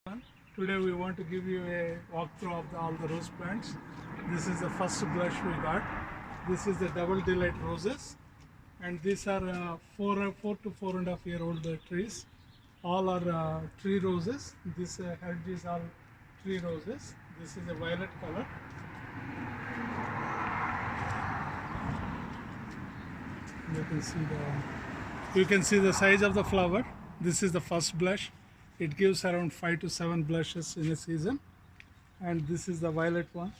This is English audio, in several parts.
everyone. Today we want to give you a walkthrough of all the rose plants. This is the first blush we got. This is the double delight roses, and these are four to 4.5 year old trees. All are tree roses. This hedge is all tree roses. This is a violet color. You can see the size of the flower. This is the first blush. It gives around 5 to 7 blushes in a season. And this is the violet one,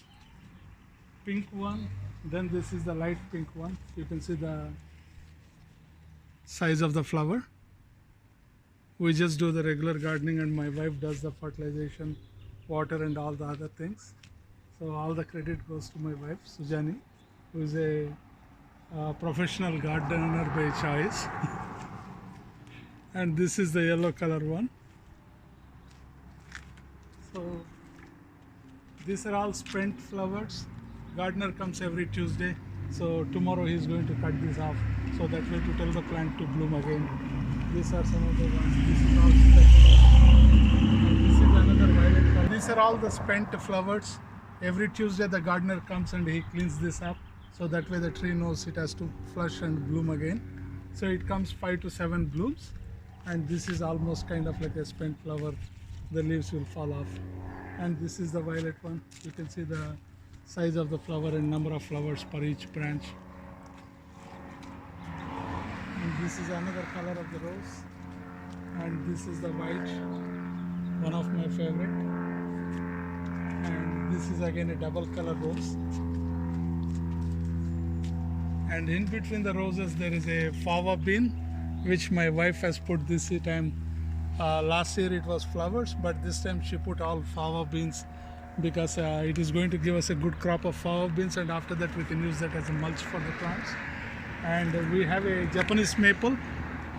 pink one, then this is the light pink one. You can see the size of the flower. We just do the regular gardening and my wife does the fertilization, water and all the other things. So all the credit goes to my wife, Sujani, who is a professional gardener by choice. And this is the yellow color one. So these are all spent flowers. Gardener comes every Tuesday. So tomorrow he is going to cut this off so that way to tell the plant to bloom again. These are some of the ones. This is all spent. And this is another violet color. These are all the spent flowers. Every Tuesday the gardener comes and he cleans this up. So that way the tree knows it has to flush and bloom again. So it comes 5 to 7 blooms. And this is almost kind of like a spent flower. The leaves will fall off. And this is the violet one. You can see the size of the flower and number of flowers per each branch. And this is another color of the rose. And this is the white, one of my favorite. And this is again a double color rose. And in between the roses there is a fava bean, which my wife has put this time. Last year it was flowers, but this time she put all fava beans because it is going to give us a good crop of fava beans, and after that we can use that as a mulch for the plants. And we have a Japanese maple.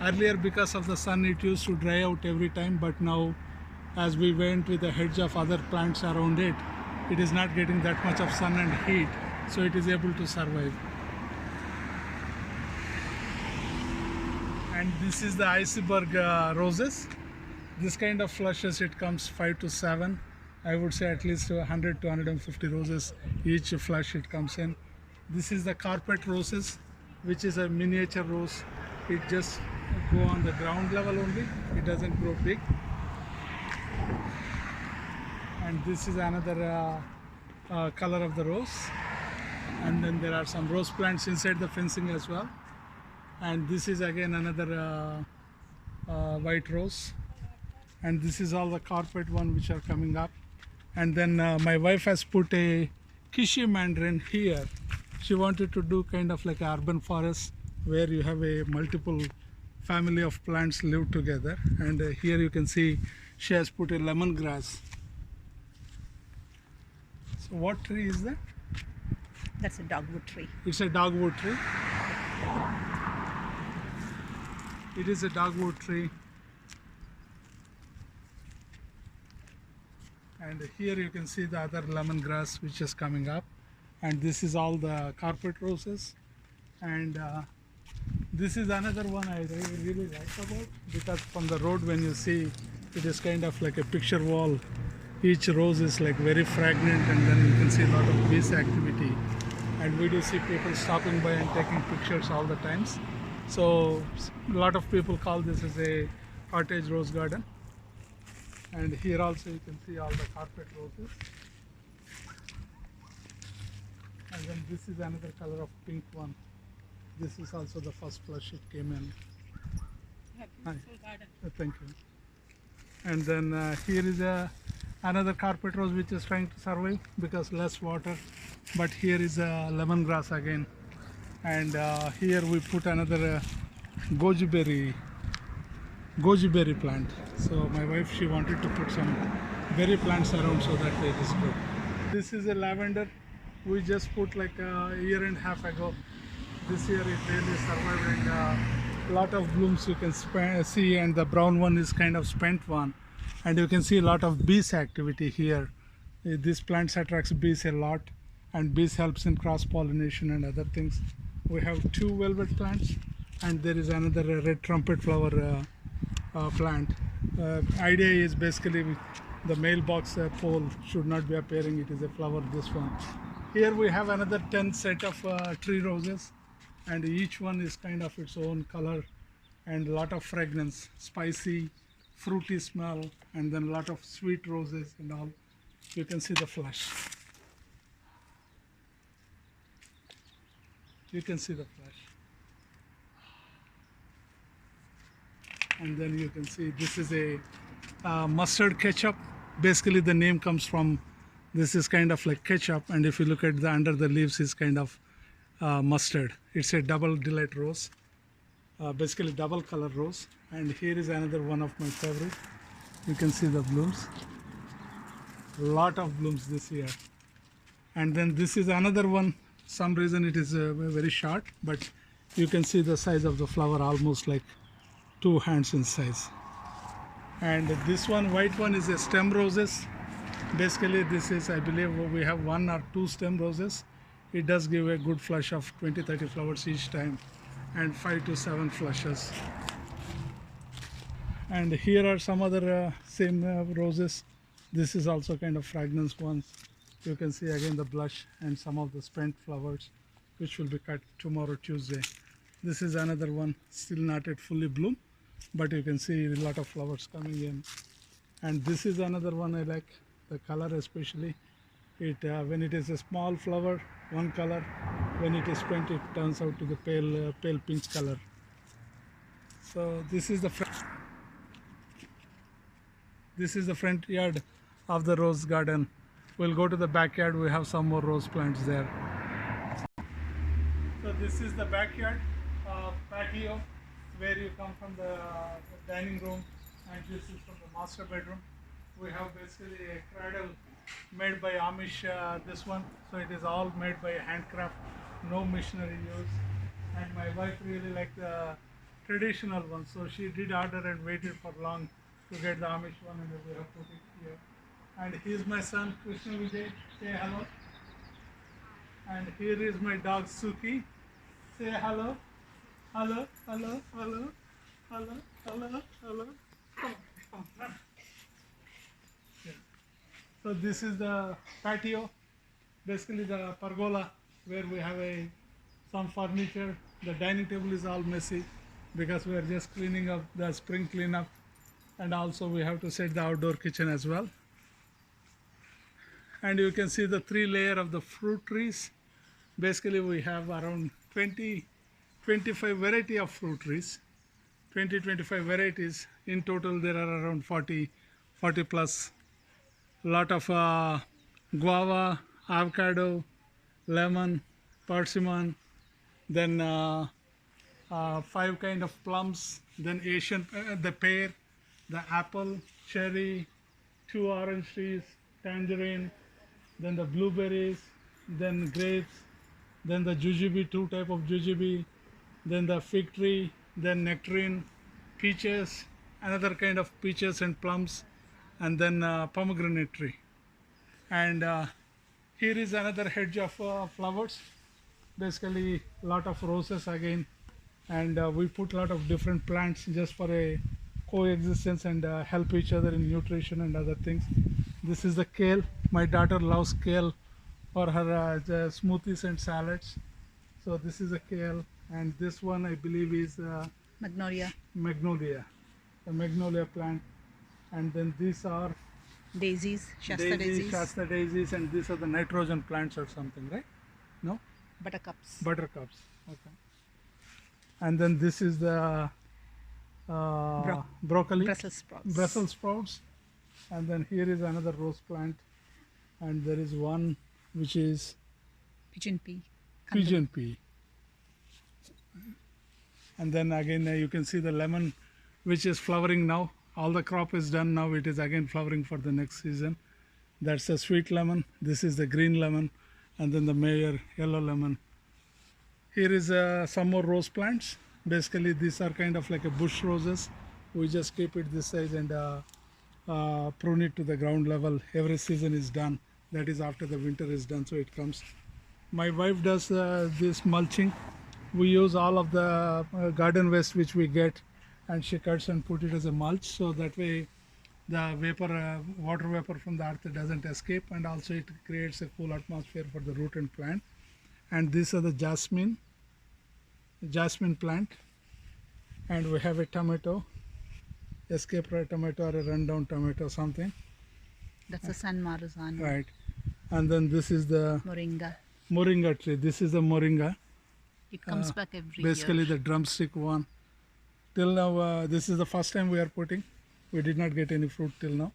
Earlier, because of the sun, it used to dry out every time, but now as we went with a hedge of other plants around it, it is not getting that much of sun and heat, so it is able to survive. And this is the iceberg roses. This kind of flushes, it comes 5 to 7. I would say at least 100 to 150 roses each flush it comes in. This is the carpet roses, which is a miniature rose. It just go on the ground level only. It doesn't grow big. And this is another color of the rose. And then there are some rose plants inside the fencing as well. And this is again another white rose. And this is all the carpet one which are coming up. And then my wife has put a Kishi mandarin here. She wanted to do kind of like an urban forest where you have a multiple family of plants live together. And here you can see she has put a lemongrass. So what tree is that? That's a dogwood tree. It's a dogwood tree. It is a dogwood tree. And here you can see the other lemongrass which is coming up. And this is all the carpet roses. And this is another one I really like about, because from the road when you see, it is kind of like a picture wall. Each rose is like very fragrant, and then you can see a lot of bees activity. And we do see people stopping by and taking pictures all the times. So a lot of people call this as a cottage rose garden. And here also you can see all the carpet roses. And then this is another color of pink one. This is also the first flush it came in. Beautiful garden. Thank you. And then here is another carpet rose which is trying to survive because less water. But here is a lemongrass again. And here we put another goji berry plant. So my wife, she wanted to put some berry plants around so that it is good. This is a lavender. We just put like a year and a half ago. This year it really survived, and a lot of blooms you can see, and the brown one is kind of spent one. And you can see a lot of bees activity here. This plant attracts bees a lot, and bees helps in cross pollination and other things. We have 2 velvet plants, and there is another red trumpet flower plant. Idea is basically The mailbox pole should not be appearing. It is a flower, this one. Here we have another 10 set of tree roses, and each one is kind of its own color and lot of fragrance, spicy, fruity smell, and then lot of sweet roses and all. You can see the flush. You can see the flush. And then you can see this is a mustard ketchup. Basically the name comes from, this is kind of like ketchup, and if you look at the under the leaves is kind of mustard. It's a double delight rose, basically double color rose. And here is another one of my favorite. You can see the blooms, lot of blooms this year. And then this is another one. Some reason it is very short, but you can see the size of the flower, almost like 2 hands in size. And this one, white one, is a stem roses. Basically this is, I believe we have 1 or 2 stem roses. It does give a good flush of 20-30 flowers each time, and 5 to 7 flushes. And here are some other same roses. This is also kind of fragrance ones. You can see again the blush and some of the spent flowers, which will be cut tomorrow, Tuesday. This is another one, still not yet fully bloom, but you can see a lot of flowers coming in. And this is another one I like, the color especially. It when it is a small flower, one color. When it is spent, it turns out to the pale pink color. So this is the front yard of the rose garden. We'll go to the backyard. We have some more rose plants there. So this is the backyard patio, where you come from the dining room, and this is from the master bedroom. We have basically a cradle made by Amish, this one. So it is all made by handcraft, no machinery use. And my wife really liked the traditional one, so she did order and waited for long to get the Amish one, and we have put it here. And here's my son Krishna Vijay. Say hello. And here is my dog Suki. Say hello. Hello, hello, hello, hello, hello, hello. Come on, come on. Yeah. So this is the patio, basically the pergola, where we have some furniture. The dining table is all messy because we are just cleaning up the spring cleanup, and also we have to set the outdoor kitchen as well. And you can see the 3 layer of the fruit trees. Basically we have around 25 variety of fruit trees, 25 varieties. In total there are around 40 plus. Lot of guava, avocado, lemon, persimmon, then 5 kind of plums, then Asian, the pear, the apple, cherry, 2 orange trees, tangerine, then the blueberries, then grapes, then the jujube, 2 type of jujube, then the fig tree, then nectarine, peaches, another kind of peaches and plums, and then pomegranate tree. And here is another hedge of flowers, basically lot of roses again. And we put a lot of different plants just for a coexistence and help each other in nutrition and other things. This is the kale. My daughter loves kale for her smoothies and salads. So this is a kale, and this one I believe is Magnolia. The magnolia plant. And then these are Daisies. Shasta daisies. Shasta daisies, and these are the nitrogen plants or something, right? No? Buttercups. Buttercups. Okay. And then this is the broccoli. Brussels sprouts. And then here is another rose plant, and there is one which is Pigeon pea. pigeon pea. And then again you can see the lemon, which is flowering now. All the crop is done now. It is again flowering for the next season. That's a sweet lemon. This is the green lemon, and then the Mayer yellow lemon. Here is some more rose plants. Basically these are kind of like a bush roses. We just keep it this size and prune it to the ground level. Every season is done. That is after the winter is done, so it comes. My wife does this mulching. We use all of the garden waste which we get, and she cuts and put it as a mulch, so that way the vapor, water vapor from the earth doesn't escape, and also it creates a cool atmosphere for the root and plant. And these are the jasmine plant, and we have a tomato, escape tomato or a rundown tomato, something, That's the San Marzano. right? And then this is the Moringa. moringa tree. This is the moringa, It comes back every basically year. the drumstick one. Till now, this is the first time we are putting. We did not get any fruit till now.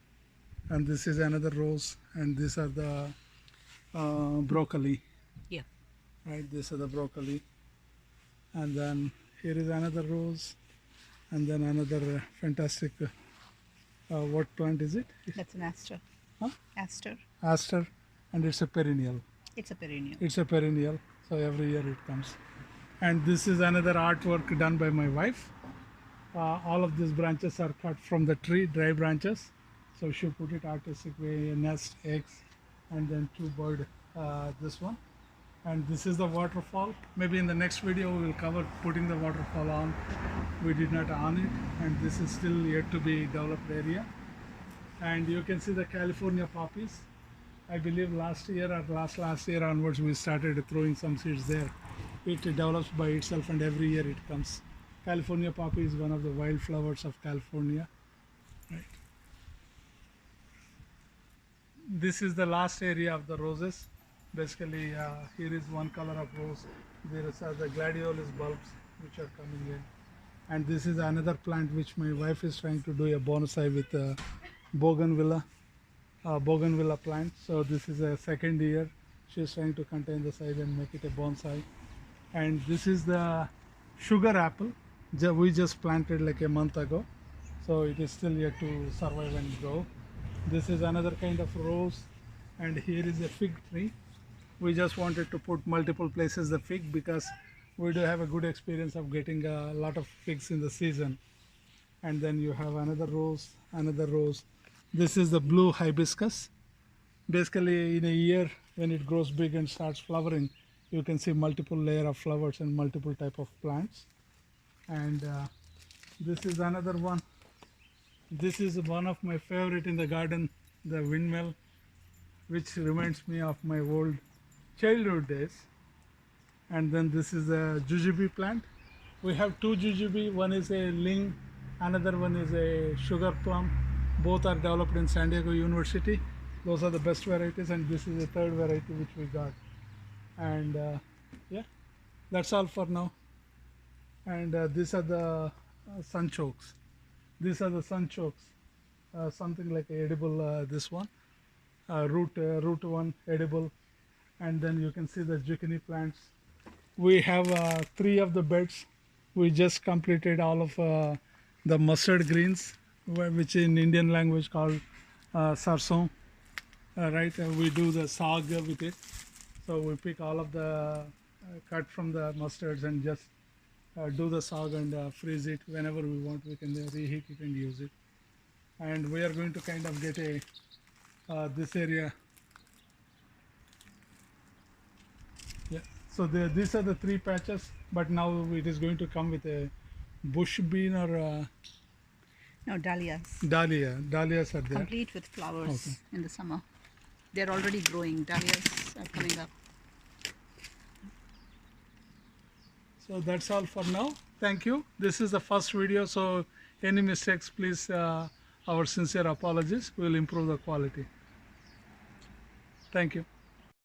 And this is another rose, and these are the broccoli, Yeah. right? These are the broccoli. And then here is another rose, and then another fantastic, what plant is it? That's an aster. Huh? Aster. Aster, and it's a perennial. It's a perennial. It's a perennial, so every year it comes. And this is another artwork done by my wife. All of these branches are cut from the tree, dry branches. So she put it artistic way, a nest, eggs, and then two bird, this one. And this is the waterfall. Maybe in the next video we will cover putting the waterfall on. We did not on it, and this is still yet to be developed area. And you can see the California poppies. I believe last year or last year onwards we started throwing some seeds there. It develops by itself, and every year it comes. California poppy is one of the wildflowers of California. Right. This is the last area of the roses. Basically, here is one color of rose. There is the gladiolus bulbs which are coming in. And this is another plant which my wife is trying to do a bonsai with bougainvillea plant. So this is a second year. She's trying to contain the side and make it a bonsai. And this is the sugar apple. We just planted like a month ago. So it is still yet to survive and grow. This is another kind of rose. And here is a fig tree. We just wanted to put multiple places the fig because we do have a good experience of getting a lot of figs in the season. And then you have another rose, another rose. This is the blue hibiscus. Basically, in a year when it grows big and starts flowering, you can see multiple layer of flowers and multiple type of plants. And this is another one. This is one of my favorite in the garden, the windmill, which reminds me of my old childhood days. And then this is a jujube plant. We have two jujube. One is a ling, another one is a sugar plum. Both are developed in San Diego University. Those are the best varieties, and this is the third variety which we got. And yeah, that's all for now. And these are the sunchokes. These are the sunchokes. Something like edible. This one, root one edible, and then you can see the zucchini plants. We have 3 of the beds. We just completed all of the mustard greens, which in Indian language called sarson. Right, we do the saag with it. So we pick all of the cut from the mustards and just do the saag and freeze it. Whenever we want, we can reheat it and use it. And we are going to kind of get a this area. Yeah. So these are the 3 patches, but now it is going to come with a bush bean or No, dahlias. dahlia. Dahlias are there. Complete with flowers Okay. in the summer. They're already growing. Dahlias are coming up. So that's all for now. Thank you. This is the first video, so any mistakes, please, our sincere apologies. We will improve the quality. Thank you.